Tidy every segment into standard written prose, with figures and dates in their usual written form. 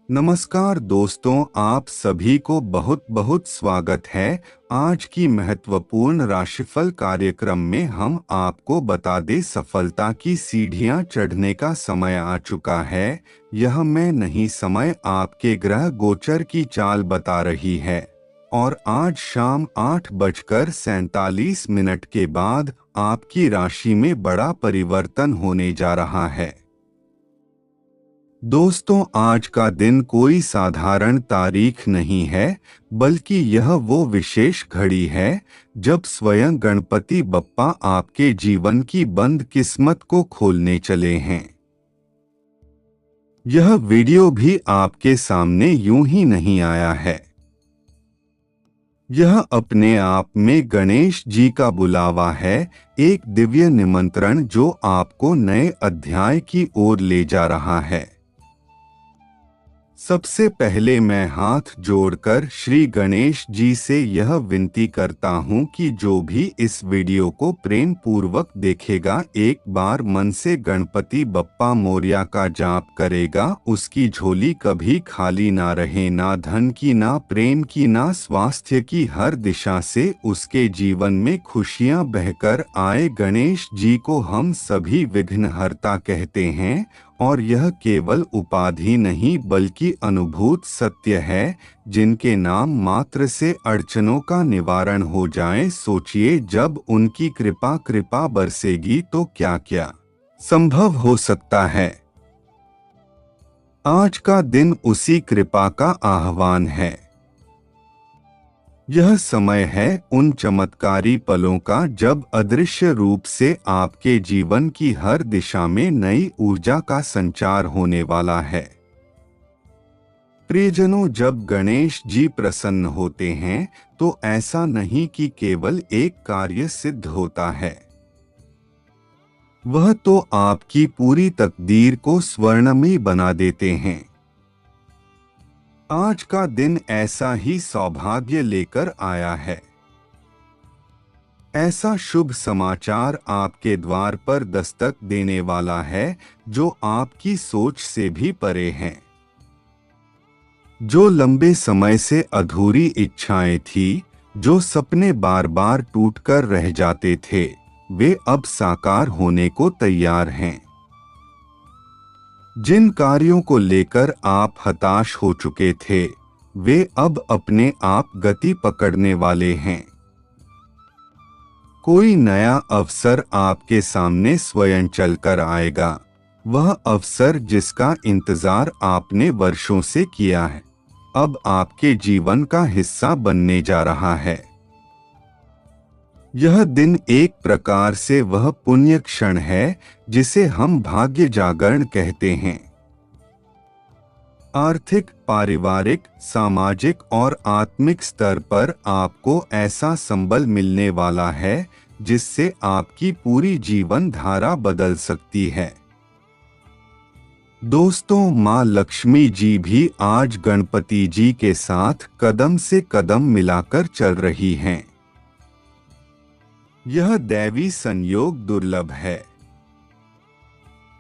नमस्कार दोस्तों, आप सभी को बहुत बहुत स्वागत है। आज की महत्वपूर्ण राशिफल कार्यक्रम में हम आपको बता दें सफलता की सीढ़ियां चढ़ने का समय आ चुका है। यह मैं नहीं, समय आपके ग्रह गोचर की चाल बता रही है और आज शाम 8:47 के बाद आपकी राशि में बड़ा परिवर्तन होने जा रहा है। दोस्तों, आज का दिन कोई साधारण तारीख नहीं है, बल्कि यह वो विशेष घड़ी है जब स्वयं गणपति बप्पा आपके जीवन की बंद किस्मत को खोलने चले हैं। यह वीडियो भी आपके सामने यूं ही नहीं आया है। यह अपने आप में गणेश जी का बुलावा है, एक दिव्य निमंत्रण जो आपको नए अध्याय की ओर ले जा रहा है। सबसे पहले मैं हाथ जोड़कर श्री गणेश जी से यह विनती करता हूँ कि जो भी इस वीडियो को प्रेम पूर्वक देखेगा, एक बार मन से गणपति बप्पा मोरया का जाप करेगा, उसकी झोली कभी खाली ना रहे, ना धन की, ना प्रेम की, ना स्वास्थ्य की, हर दिशा से उसके जीवन में खुशियाँ बहकर आए। गणेश जी को हम सभी विघ्नहर्ता कहते हैं और यह केवल उपाधि नहीं बल्कि अनुभूत सत्य है, जिनके नाम मात्र से अड़चनों का निवारण हो जाए। सोचिए, जब उनकी कृपा बरसेगी तो क्या क्या संभव हो सकता है। आज का दिन उसी कृपा का आह्वान है। यह समय है उन चमत्कारी पलों का जब अदृश्य रूप से आपके जीवन की हर दिशा में नई ऊर्जा का संचार होने वाला है। प्रियजनों, जब गणेश जी प्रसन्न होते हैं तो ऐसा नहीं कि केवल एक कार्य सिद्ध होता है, वह तो आपकी पूरी तकदीर को स्वर्णमयी बना देते हैं। आज का दिन ऐसा ही सौभाग्य लेकर आया है। ऐसा शुभ समाचार आपके द्वार पर दस्तक देने वाला है जो आपकी सोच से भी परे हैं। जो लंबे समय से अधूरी इच्छाएं थी, जो सपने बार बार टूटकर रह जाते थे, वे अब साकार होने को तैयार हैं। जिन कार्यों को लेकर आप हताश हो चुके थे, वे अब अपने आप गति पकड़ने वाले हैं। कोई नया अवसर आपके सामने स्वयं चलकर आएगा, वह अवसर जिसका इंतजार आपने वर्षों से किया है, अब आपके जीवन का हिस्सा बनने जा रहा है। यह दिन एक प्रकार से वह पुण्य क्षण है जिसे हम भाग्य जागरण कहते हैं। आर्थिक, पारिवारिक, सामाजिक और आत्मिक स्तर पर आपको ऐसा संबल मिलने वाला है जिससे आपकी पूरी जीवन धारा बदल सकती है। दोस्तों, माँ लक्ष्मी जी भी आज गणपति जी के साथ कदम से कदम मिलाकर चल रही हैं। यह दैवी संयोग दुर्लभ है।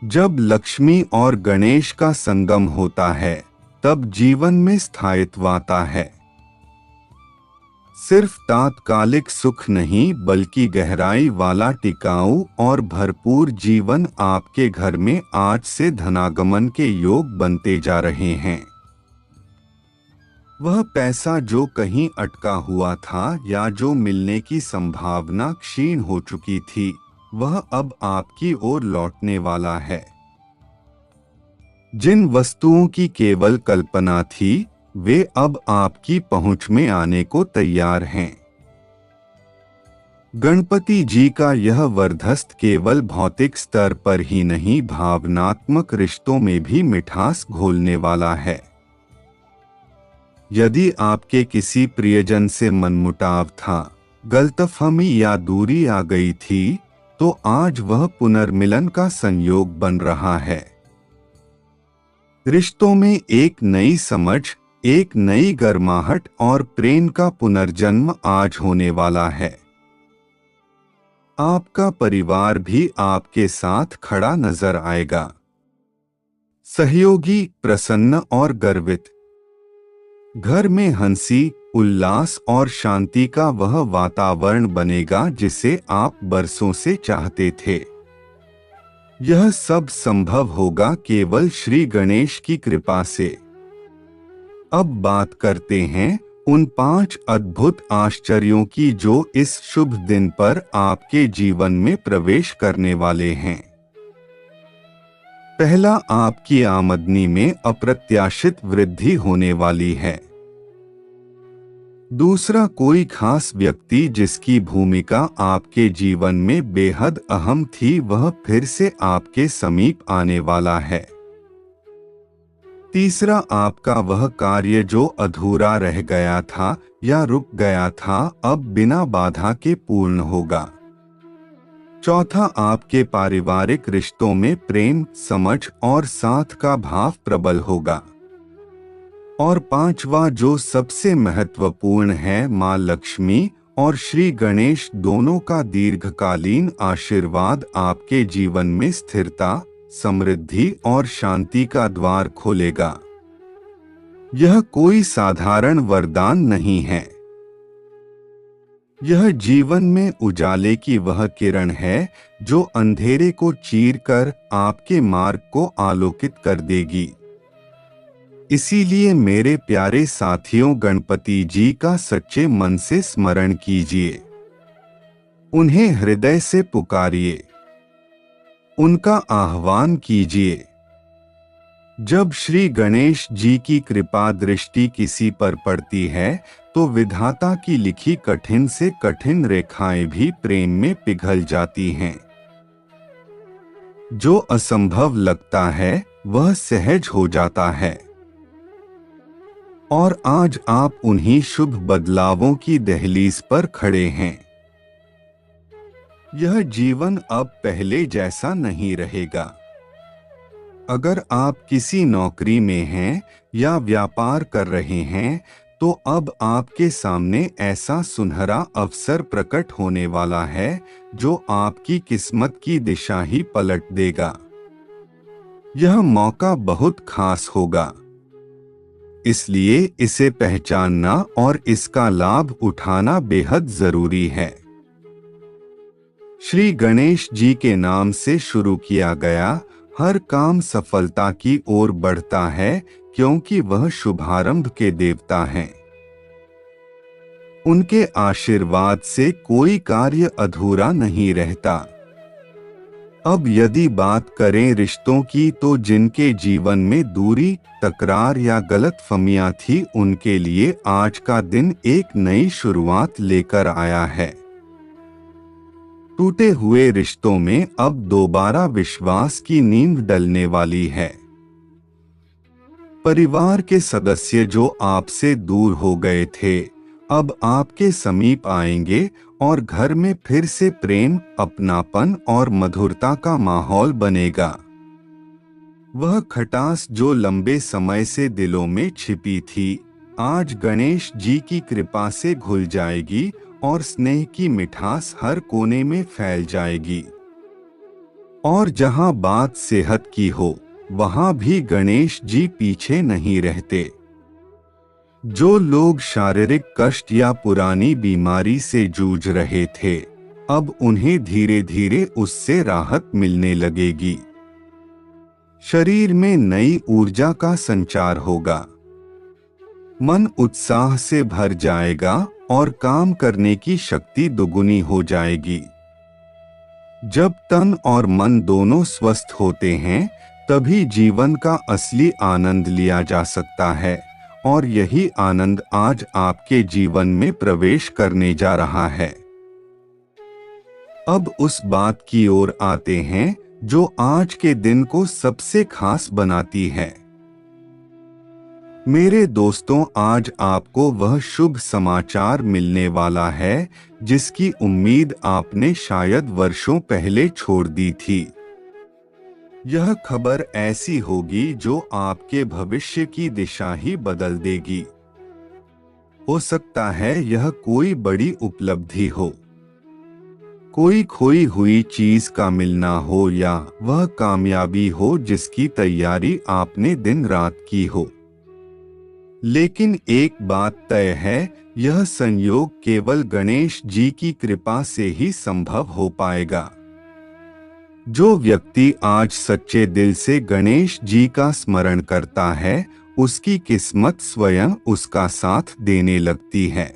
जब लक्ष्मी और गणेश का संगम होता है, तब जीवन में स्थायित्व आता है। सिर्फ तात्कालिक सुख नहीं, बल्कि गहराई वाला टिकाऊ और भरपूर जीवन आपके घर में आज से धनागमन के योग बनते जा रहे हैं। वह पैसा जो कहीं अटका हुआ था या जो मिलने की संभावना क्षीण हो चुकी थी, वह अब आपकी ओर लौटने वाला है। जिन वस्तुओं की केवल कल्पना थी, वे अब आपकी पहुंच में आने को तैयार हैं। गणपति जी का यह वरदहस्त केवल भौतिक स्तर पर ही नहीं, भावनात्मक रिश्तों में भी मिठास घोलने वाला है। यदि आपके किसी प्रियजन से मनमुटाव था, गलतफहमी या दूरी आ गई थी, तो आज वह पुनर्मिलन का संयोग बन रहा है। रिश्तों में एक नई समझ, एक नई गर्माहट और प्रेम का पुनर्जन्म आज होने वाला है। आपका परिवार भी आपके साथ खड़ा नजर आएगा। सहयोगी, प्रसन्न और गर्वित। घर में हंसी, उल्लास और शांति का वह वातावरण बनेगा जिसे आप बरसों से चाहते थे। यह सब संभव होगा केवल श्री गणेश की कृपा से। अब बात करते हैं उन 5 अद्भुत आश्चर्यों की जो इस शुभ दिन पर आपके जीवन में प्रवेश करने वाले हैं। पहला, आपकी आमदनी में अप्रत्याशित वृद्धि होने वाली है। दूसरा, कोई खास व्यक्ति जिसकी भूमिका आपके जीवन में बेहद अहम थी वह फिर से आपके समीप आने वाला है। तीसरा, आपका वह कार्य जो अधूरा रह गया था या रुक गया था अब बिना बाधा के पूर्ण होगा। चौथा, आपके पारिवारिक रिश्तों में प्रेम, समझ और साथ का भाव प्रबल होगा। और पांचवा, जो सबसे महत्वपूर्ण है, मां लक्ष्मी और श्री गणेश दोनों का दीर्घकालीन आशीर्वाद आपके जीवन में स्थिरता, समृद्धि और शांति का द्वार खोलेगा। यह कोई साधारण वरदान नहीं है। यह जीवन में उजाले की वह किरण है जो अंधेरे को चीरकर आपके मार्ग को आलोकित कर देगी। इसीलिए मेरे प्यारे साथियों, गणपति जी का सच्चे मन से स्मरण कीजिए। उन्हें हृदय से पुकारिए, उनका आह्वान कीजिए। जब श्री गणेश जी की कृपा दृष्टि किसी पर पड़ती है तो विधाता की लिखी कठिन से कठिन रेखाएं भी प्रेम में पिघल जाती हैं। जो असंभव लगता है वह सहज हो जाता है। और आज आप उन्हीं शुभ बदलावों की दहलीज पर खड़े हैं। यह जीवन अब पहले जैसा नहीं रहेगा। अगर आप किसी नौकरी में हैं या व्यापार कर रहे हैं तो अब आपके सामने ऐसा सुनहरा अवसर प्रकट होने वाला है जो आपकी किस्मत की दिशा ही पलट देगा। यह मौका बहुत खास होगा, इसलिए इसे पहचानना और इसका लाभ उठाना बेहद जरूरी है। श्री गणेश जी के नाम से शुरू किया गया हर काम सफलता की ओर बढ़ता है क्योंकि वह शुभारंभ के देवता हैं। उनके आशीर्वाद से कोई कार्य अधूरा नहीं रहता। अब यदि बात करें रिश्तों की तो जिनके जीवन में दूरी, तकरार या गलतफहमियां थी उनके लिए आज का दिन एक नई शुरुआत लेकर आया है। टूटे हुए रिश्तों में अब दोबारा विश्वास की नींव डलने वाली है। परिवार के सदस्य जो आपसे दूर हो गए थे अब आपके समीप आएंगे और घर में फिर से प्रेम, अपनापन और मधुरता का माहौल बनेगा। वह खटास जो लंबे समय से दिलों में छिपी थी आज गणेश जी की कृपा से घुल जाएगी और स्नेह की मिठास हर कोने में फैल जाएगी। और जहां बात सेहत की हो वहां भी गणेश जी पीछे नहीं रहते। जो लोग शारीरिक कष्ट या पुरानी बीमारी से जूझ रहे थे अब उन्हें धीरे धीरे उससे राहत मिलने लगेगी। शरीर में नई ऊर्जा का संचार होगा, मन उत्साह से भर जाएगा और काम करने की शक्ति दोगुनी हो जाएगी। जब तन और मन दोनों स्वस्थ होते हैं तभी जीवन का असली आनंद लिया जा सकता है और यही आनंद आज आपके जीवन में प्रवेश करने जा रहा है। अब उस बात की ओर आते हैं जो आज के दिन को सबसे खास बनाती है। मेरे दोस्तों, आज आपको वह शुभ समाचार मिलने वाला है जिसकी उम्मीद आपने शायद वर्षों पहले छोड़ दी थी। यह खबर ऐसी होगी जो आपके भविष्य की दिशा ही बदल देगी। हो सकता है यह कोई बड़ी उपलब्धि हो, कोई खोई हुई चीज का मिलना हो या वह कामयाबी हो जिसकी तैयारी आपने दिन रात की हो। लेकिन एक बात तय है, यह संयोग केवल गणेश जी की कृपा से ही संभव हो पाएगा। जो व्यक्ति आज सच्चे दिल से गणेश जी का स्मरण करता है, उसकी किस्मत स्वयं उसका साथ देने लगती है।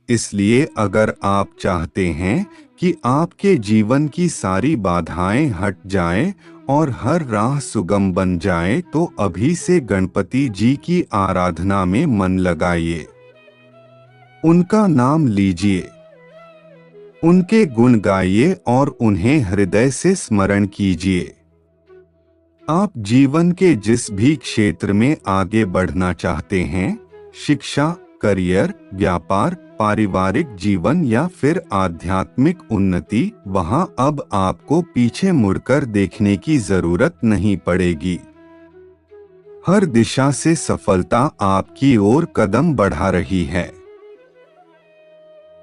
इसलिए अगर आप चाहते हैं कि आपके जीवन की सारी बाधाएं हट जाएं और हर राह सुगम बन जाए, तो अभी से गणपति जी की आराधना में मन लगाइए। उनका नाम लीजिए, उनके गुण गाइए और उन्हें हृदय से स्मरण कीजिए। आप जीवन के जिस भी क्षेत्र में आगे बढ़ना चाहते हैं, शिक्षा, करियर, व्यापार, पारिवारिक जीवन या फिर आध्यात्मिक उन्नति, वहां अब आपको पीछे मुड़कर देखने की जरूरत नहीं पड़ेगी। हर दिशा से सफलता आपकी ओर कदम बढ़ा रही है।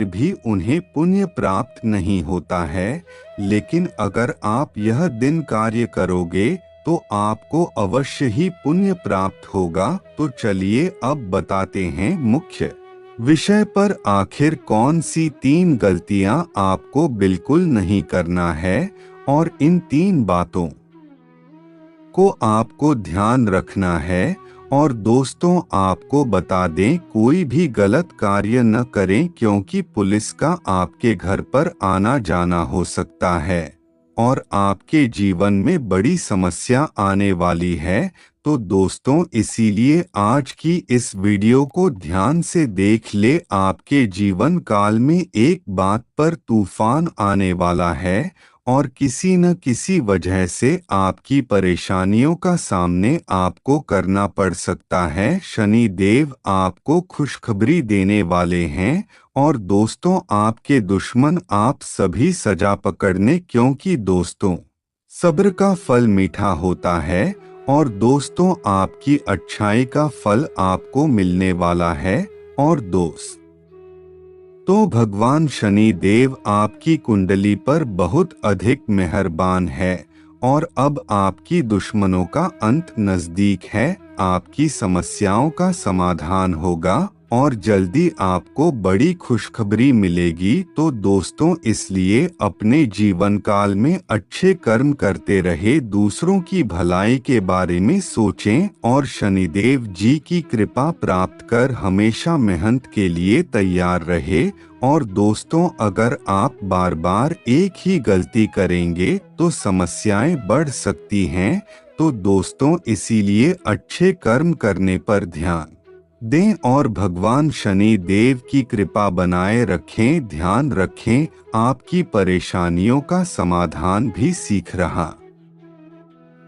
भी उन्हें पुण्य प्राप्त नहीं होता है, लेकिन अगर आप यह दिन कार्य करोगे तो आपको अवश्य ही पुण्य प्राप्त होगा। तो चलिए अब बताते हैं मुख्य विषय पर, आखिर कौन सी 3 गलतियां आपको बिल्कुल नहीं करना है और इन 3 बातों को आपको ध्यान रखना है। और दोस्तों, आपको बता दें, कोई भी गलत कार्य न करें, क्योंकि पुलिस का आपके घर पर आना जाना हो सकता है और आपके जीवन में बड़ी समस्या आने वाली है। तो दोस्तों, इसीलिए आज की इस वीडियो को ध्यान से देख ले। आपके जीवन काल में एक बात पर तूफान आने वाला है और किसी न किसी वजह से आपकी परेशानियों का सामने आपको करना पड़ सकता है। शनि देव आपको खुशखबरी देने वाले हैं और दोस्तों, आपके दुश्मन आप सभी सजा पकड़ने, क्योंकि दोस्तों, सब्र का फल मीठा होता है और दोस्तों, आपकी अच्छाई का फल आपको मिलने वाला है। और दोस्त, तो भगवान शनि देव आपकी कुंडली पर बहुत अधिक मेहरबान है और अब आपकी दुश्मनों का अंत नजदीक है। आपकी समस्याओं का समाधान होगा और जल्दी आपको बड़ी खुशखबरी मिलेगी। तो दोस्तों, इसलिए अपने जीवन काल में अच्छे कर्म करते रहे, दूसरों की भलाई के बारे में सोचें और शनिदेव जी की कृपा प्राप्त कर हमेशा मेहनत के लिए तैयार रहे। और दोस्तों, अगर आप बार बार एक ही गलती करेंगे तो समस्याएं बढ़ सकती हैं। तो दोस्तों, इसीलिए अच्छे कर्म करने पर ध्यान दें और भगवान शनि देव की कृपा बनाए रखें। ध्यान रखें, आपकी परेशानियों का समाधान भी सीख रहा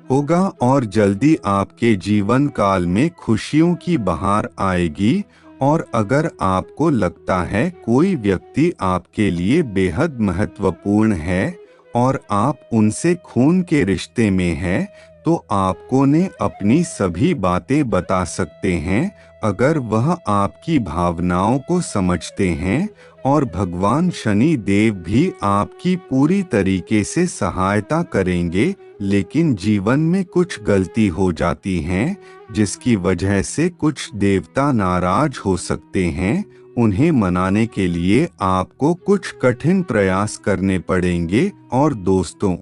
होगा और जल्दी आपके जीवन काल में खुशियों की बहार आएगी। और अगर आपको लगता है कोई व्यक्ति आपके लिए बेहद महत्वपूर्ण है और आप उनसे खून के रिश्ते में हैं, तो आपको ने अपनी सभी बातें बता सकते हैं। अगर वह आपकी भावनाओं को समझते हैं और भगवान शनि देव भी आपकी पूरी तरीके से सहायता करेंगे। लेकिन जीवन में कुछ गलती हो जाती हैं, जिसकी वजह से कुछ देवता नाराज हो सकते हैं। उन्हें मनाने के लिए आपको कुछ कठिन प्रयास करने पड़ेंगे। और दोस्तों,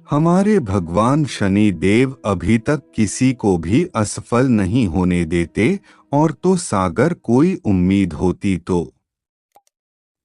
हमारे भगवान शनि देव अभी तक किसी को भी असफल नहीं होने देते, और तो सागर कोई उम्मीद होती तो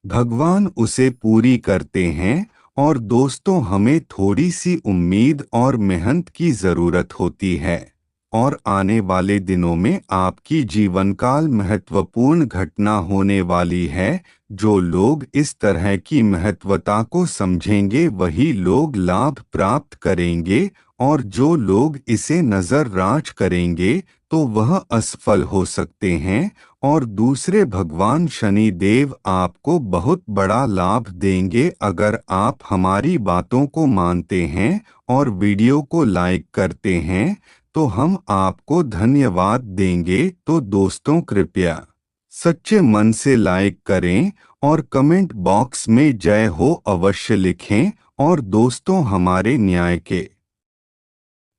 भगवान उसे पूरी करते हैं। और दोस्तों, हमें थोड़ी सी उम्मीद और मेहनत की जरूरत होती है। और आने वाले दिनों में आपकी जीवन काल महत्वपूर्ण घटना होने वाली है। जो लोग इस तरह की महत्वता को समझेंगे वही लोग लाभ प्राप्त करेंगे, और जो लोग इसे नजरअंदाज करेंगे तो वह असफल हो सकते हैं। और दूसरे, भगवान शनि देव आपको बहुत बड़ा लाभ देंगे अगर आप हमारी बातों को मानते हैं और वीडियो को लाइक करते हैं, तो हम आपको धन्यवाद देंगे। तो दोस्तों, कृपया सच्चे मन से लाइक करें और कमेंट बॉक्स में जय हो अवश्य लिखें। और दोस्तों, हमारे न्याय के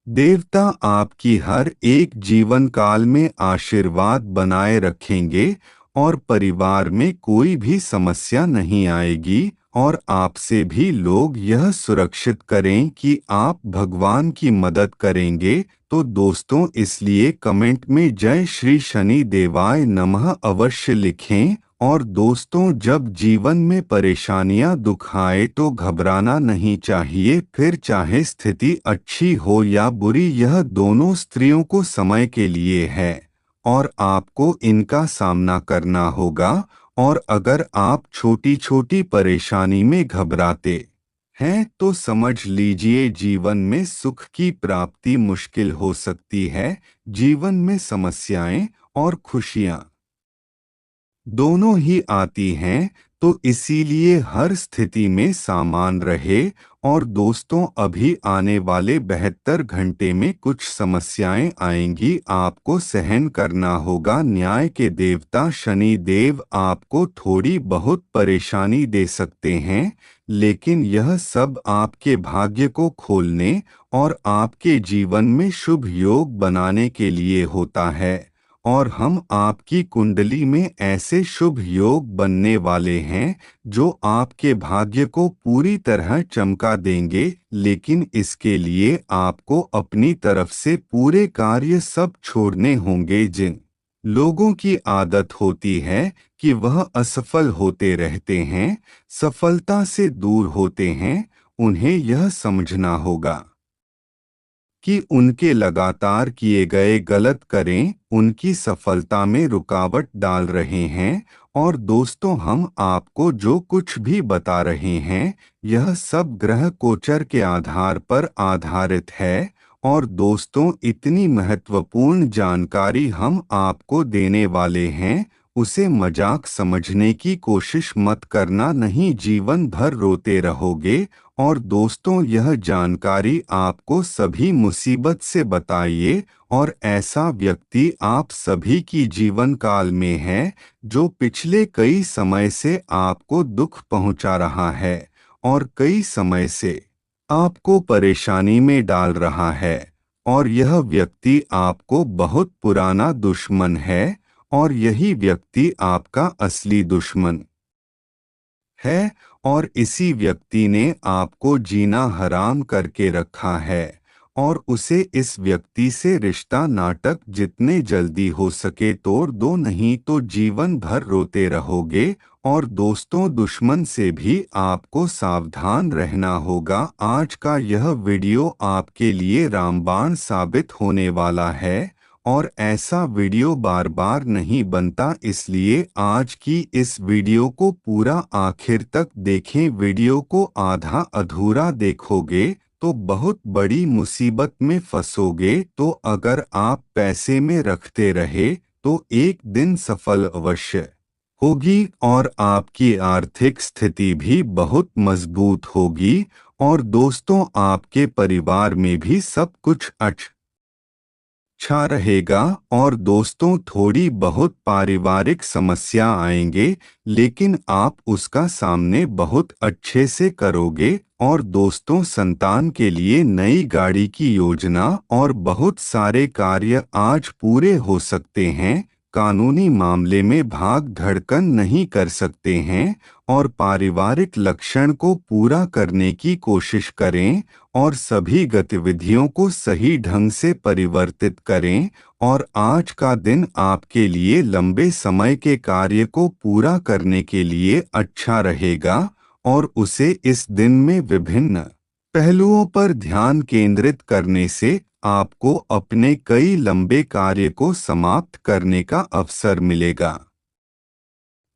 देवता आपकी हर एक जीवन काल में आशीर्वाद बनाए रखेंगे और परिवार में कोई भी समस्या नहीं आएगी। और आपसे भी लोग यह सुरक्षित करें कि आप भगवान की मदद करेंगे। तो दोस्तों, इसलिए कमेंट में जय श्री शनि देवाय नमः अवश्य लिखें। और दोस्तों, जब जीवन में परेशानियां दुख आए तो घबराना नहीं चाहिए। फिर चाहे स्थिति अच्छी हो या बुरी, यह दोनों स्त्रियों को समय के लिए है और आपको इनका सामना करना होगा। और अगर आप छोटी छोटी परेशानी में घबराते हैं तो समझ लीजिए जीवन में सुख की प्राप्ति मुश्किल हो सकती है। जीवन में समस्याएं और खुशियां दोनों ही आती हैं, तो इसीलिए हर स्थिति में सामान रहे। और दोस्तों, अभी आने वाले 72 घंटे में कुछ समस्याएं आएंगी, आपको सहन करना होगा। न्याय के देवता शनि देव आपको थोड़ी बहुत परेशानी दे सकते हैं, लेकिन यह सब आपके भाग्य को खोलने और आपके जीवन में शुभ योग बनाने के लिए होता है। और हम आपकी कुंडली में ऐसे शुभ योग बनने वाले हैं जो आपके भाग्य को पूरी तरह चमका देंगे। लेकिन इसके लिए आपको अपनी तरफ से पूरे कार्य सब छोड़ने होंगे। जिन लोगों की आदत होती है कि वह असफल होते रहते हैं, सफलता से दूर होते हैं, उन्हें यह समझना होगा कि उनके लगातार किए गए गलत करें उनकी सफलता में रुकावट डाल रहे हैं। और दोस्तों, हम आपको जो कुछ भी बता रहे हैं यह सब ग्रह गोचर के आधार पर आधारित है। और दोस्तों, इतनी महत्वपूर्ण जानकारी हम आपको देने वाले हैं, उसे मजाक समझने की कोशिश मत करना, नहीं जीवन भर रोते रहोगे। और दोस्तों, यह जानकारी आपको सभी मुसीबत से बताइए। और ऐसा व्यक्ति आप सभी की जीवन काल में है जो पिछले कई समय से आपको दुख पहुंचा रहा है और कई समय से आपको परेशानी में डाल रहा है। और यह व्यक्ति आपको बहुत पुराना दुश्मन है और यही व्यक्ति आपका असली दुश्मन है। और इसी व्यक्ति ने आपको जीना हराम करके रखा है। और उसे इस व्यक्ति से रिश्ता नाटक जितने जल्दी हो सके तोड़ दो, नहीं तो जीवन भर रोते रहोगे। और दोस्तों, दुश्मन से भी आपको सावधान रहना होगा। आज का यह वीडियो आपके लिए रामबाण साबित होने वाला है और ऐसा वीडियो बार बार नहीं बनता, इसलिए आज की इस वीडियो को पूरा आखिर तक देखें। वीडियो को आधा अधूरा देखोगे तो बहुत बड़ी मुसीबत में फंसोगे। तो अगर आप पैसे में रखते रहे तो एक दिन सफल अवश्य होगी और आपकी आर्थिक स्थिति भी बहुत मजबूत होगी। और दोस्तों, आपके परिवार में भी सब कुछ अच्छा रहेगा। और दोस्तों, थोड़ी बहुत पारिवारिक समस्या आएंगे, लेकिन आप उसका सामने बहुत अच्छे से करोगे। और दोस्तों, संतान के लिए नई गाड़ी की योजना और बहुत सारे कार्य आज पूरे हो सकते हैं। कानूनी मामले में भाग धड़कन नहीं कर सकते हैं और पारिवारिक लक्षण को पूरा करने की कोशिश करें और सभी गतिविधियों को सही ढंग से परिवर्तित करें। और आज का दिन आपके लिए लंबे समय के कार्य को पूरा करने के लिए अच्छा रहेगा और उसे इस दिन में विभिन्न पहलुओं पर ध्यान केंद्रित करने से आपको अपने कई लंबे कार्य को समाप्त करने का अवसर मिलेगा।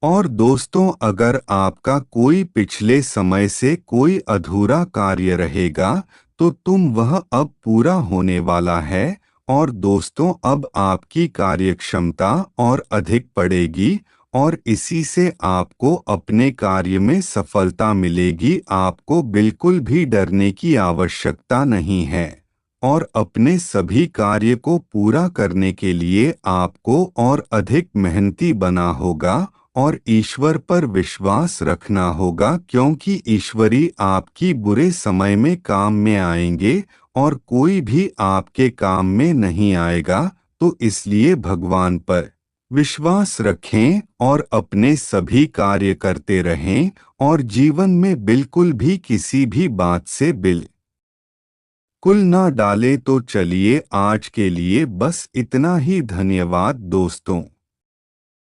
और दोस्तों, अगर आपका कोई पिछले समय से कोई अधूरा कार्य रहेगा तो वह अब पूरा होने वाला है। और दोस्तों, अब आपकी कार्यक्षमता और अधिक बढ़ेगी और इसी से आपको अपने कार्य में सफलता मिलेगी। आपको बिल्कुल भी डरने की आवश्यकता नहीं है और अपने सभी कार्य को पूरा करने के लिए आपको और अधिक मेहनती बना होगा। और ईश्वर पर विश्वास रखना होगा, क्योंकि ईश्वरी आपकी बुरे समय में काम में आएंगे और कोई भी आपके काम में नहीं आएगा। तो इसलिए भगवान पर विश्वास रखें और अपने सभी कार्य करते रहें और जीवन में बिल्कुल भी किसी भी बात से बिल्कुल ना डालें। तो चलिए आज के लिए बस इतना ही। धन्यवाद दोस्तों।